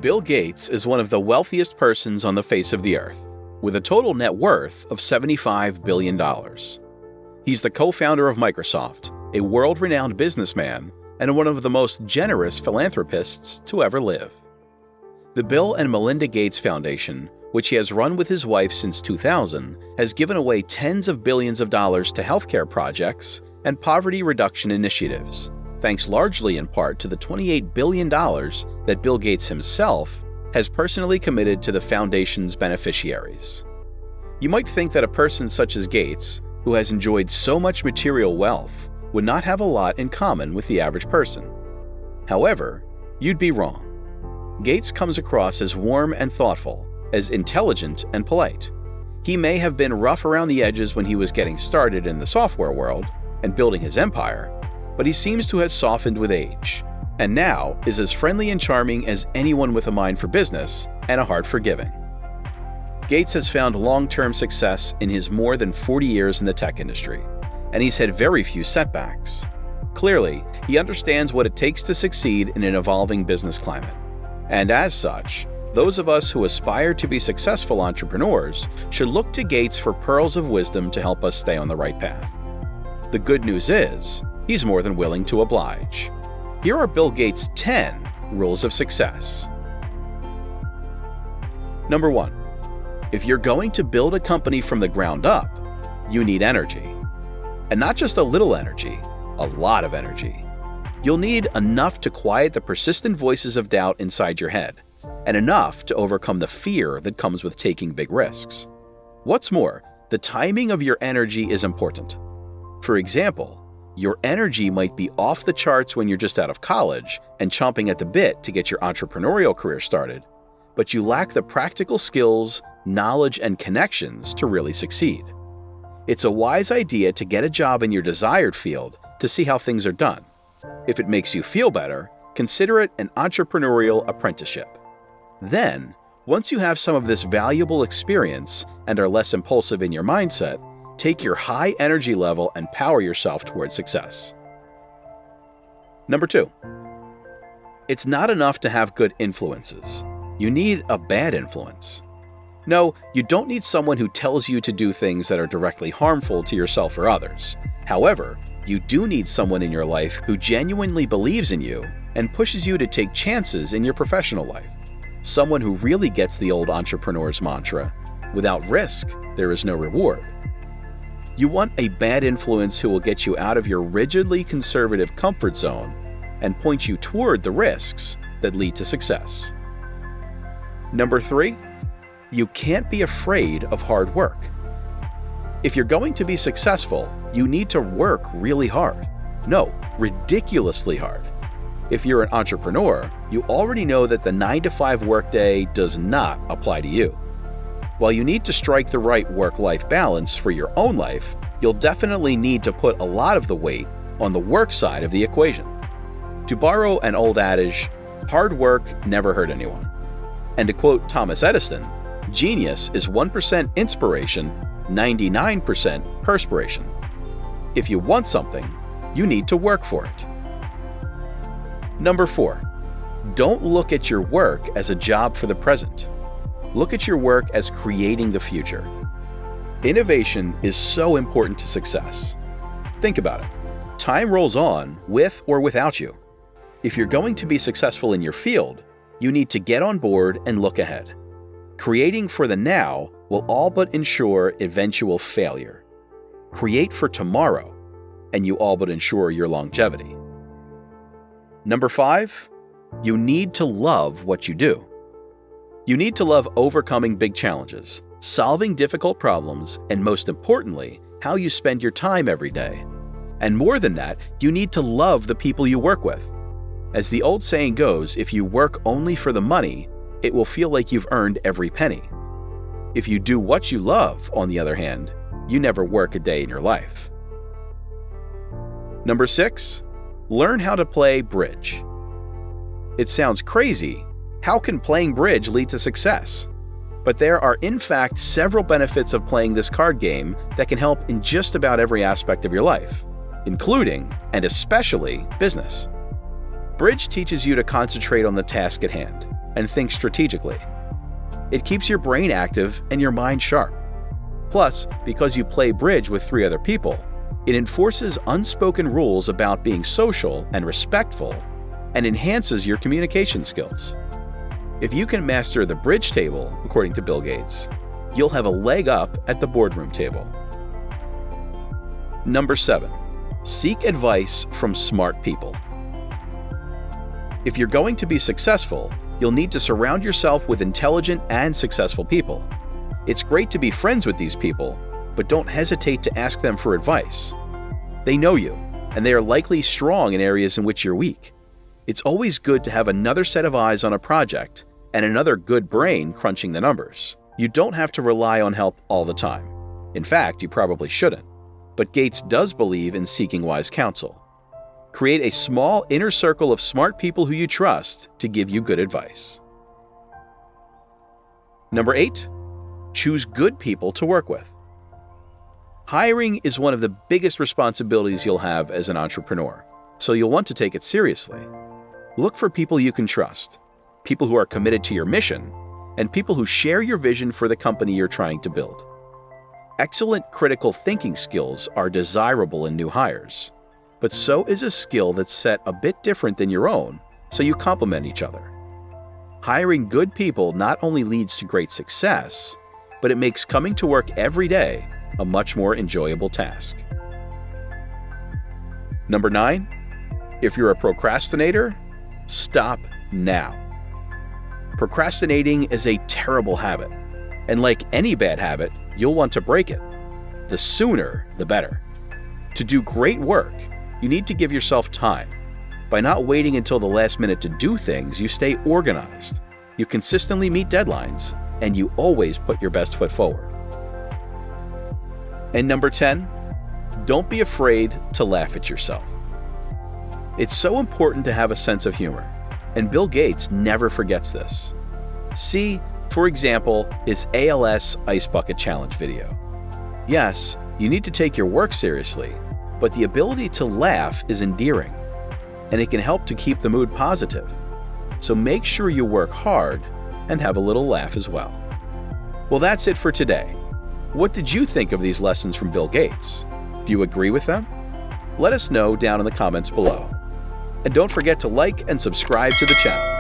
Bill Gates is one of the wealthiest persons on the face of the earth, with a total net worth of $75 billion. He's the co-founder of Microsoft, a world-renowned businessman, and one of the most generous philanthropists to ever live. The Bill and Melinda Gates Foundation, which he has run with his wife since 2000, has given away tens of billions of dollars to healthcare projects and poverty reduction initiatives, thanks largely in part to the $28 billion that Bill Gates himself has personally committed to the foundation's beneficiaries. You might think that a person such as Gates, who has enjoyed so much material wealth, would not have a lot in common with the average person. However, you'd be wrong. Gates comes across as warm and thoughtful, as intelligent and polite. He may have been rough around the edges when he was getting started in the software world and building his empire, but he seems to have softened with age, and now is as friendly and charming as anyone with a mind for business and a heart for giving. Gates has found long-term success in his more than 40 years in the tech industry, and he's had very few setbacks. Clearly, he understands what it takes to succeed in an evolving business climate. And as such, those of us who aspire to be successful entrepreneurs should look to Gates for pearls of wisdom to help us stay on the right path. The good news is, he's more than willing to oblige. Here are Bill Gates' 10 rules of success. Number 1. If you're going to build a company from the ground up, you need energy. And not just a little energy, a lot of energy. You'll need enough to quiet the persistent voices of doubt inside your head, and enough to overcome the fear that comes with taking big risks. What's more, the timing of your energy is important. For example, your energy might be off the charts when you're just out of college and chomping at the bit to get your entrepreneurial career started, but you lack the practical skills, knowledge, and connections to really succeed. It's a wise idea to get a job in your desired field to see how things are done. If it makes you feel better, consider it an entrepreneurial apprenticeship. Then, once you have some of this valuable experience and are less impulsive in your mindset, take your high energy level and power yourself towards success. Number 2. It's not enough to have good influences. You need a bad influence. No, you don't need someone who tells you to do things that are directly harmful to yourself or others. However, you do need someone in your life who genuinely believes in you and pushes you to take chances in your professional life. Someone who really gets the old entrepreneur's mantra, without risk, there is no reward. You want a bad influence who will get you out of your rigidly conservative comfort zone and point you toward the risks that lead to success. Number 3. You can't be afraid of hard work. If you're going to be successful, you need to work really hard. No, ridiculously hard. If you're an entrepreneur, you already know that the 9-to-5 workday does not apply to you. While you need to strike the right work-life balance for your own life, you'll definitely need to put a lot of the weight on the work side of the equation. To borrow an old adage, hard work never hurt anyone. And to quote Thomas Edison, genius is 1% inspiration, 99% perspiration. If you want something, you need to work for it. Number 4. Don't look at your work as a job for the present. Look at your work as creating the future. Innovation is so important to success. Think about it. Time rolls on with or without you. If you're going to be successful in your field, you need to get on board and look ahead. Creating for the now will all but ensure eventual failure. Create for tomorrow, and you all but ensure your longevity. Number 5, you need to love what you do. You need to love overcoming big challenges, solving difficult problems, and most importantly, how you spend your time every day. And more than that, you need to love the people you work with. As the old saying goes, if you work only for the money, it will feel like you've earned every penny. If you do what you love, on the other hand, you never work a day in your life. Number 6, learn how to play bridge. It sounds crazy. How can playing bridge lead to success? But there are in fact several benefits of playing this card game that can help in just about every aspect of your life, including, and especially, business. Bridge teaches you to concentrate on the task at hand, and think strategically. It keeps your brain active and your mind sharp. Plus, because you play bridge with 3 other people, it enforces unspoken rules about being social and respectful and enhances your communication skills. If you can master the bridge table, according to Bill Gates, you'll have a leg up at the boardroom table. Number 7. Seek advice from smart people. If you're going to be successful, you'll need to surround yourself with intelligent and successful people. It's great to be friends with these people, but don't hesitate to ask them for advice. They know you, and they are likely strong in areas in which you're weak. It's always good to have another set of eyes on a project and another good brain crunching the numbers. You don't have to rely on help all the time. In fact, you probably shouldn't. But Gates does believe in seeking wise counsel. Create a small inner circle of smart people who you trust to give you good advice. Number 8. Choose good people to work with. Hiring is one of the biggest responsibilities you'll have as an entrepreneur, so you'll want to take it seriously. Look for people you can trust, people who are committed to your mission, and people who share your vision for the company you're trying to build. Excellent critical thinking skills are desirable in new hires, but so is a skill that's set a bit different than your own, so you complement each other. Hiring good people not only leads to great success, but it makes coming to work every day a much more enjoyable task. Number 9. If you're a procrastinator, stop now. Procrastinating is a terrible habit, and like any bad habit, you'll want to break it. The sooner, the better. To do great work, you need to give yourself time. By not waiting until the last minute to do things, you stay organized, you consistently meet deadlines, and you always put your best foot forward. And number 10, don't be afraid to laugh at yourself. It's so important to have a sense of humor, and Bill Gates never forgets this. See, for example, his ALS Ice Bucket Challenge video. Yes, you need to take your work seriously, but the ability to laugh is endearing, and it can help to keep the mood positive. So make sure you work hard and have a little laugh as well. Well, that's it for today. What did you think of these lessons from Bill Gates? Do you agree with them? Let us know down in the comments below. And don't forget to like and subscribe to the channel.